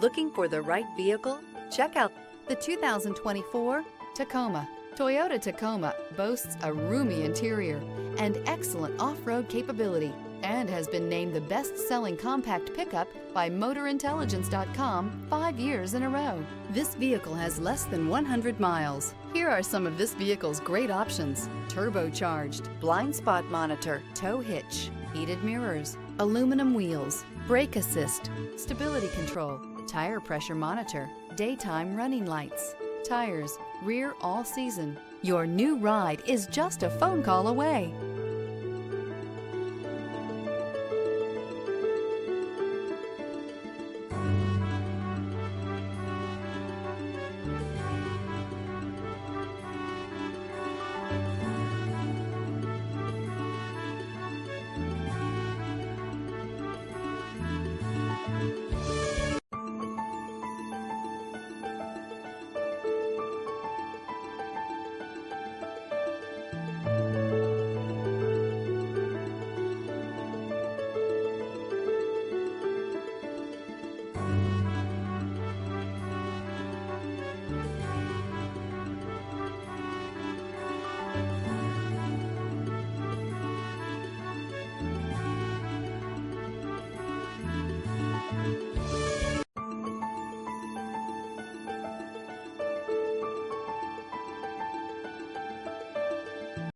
Looking for the right vehicle? Check out the 2024 Tacoma. Toyota Tacoma boasts a roomy interior and excellent off-road capability and has been named the best-selling compact pickup by MotorIntelligence.com 5 years in a row. This vehicle has less than 100 miles. Here are some of this vehicle's great options: turbocharged, blind spot monitor, tow hitch, heated mirrors, aluminum wheels, brake assist, stability control, tire pressure monitor, daytime running lights, tires, rear all season. Your new ride is just a phone call away.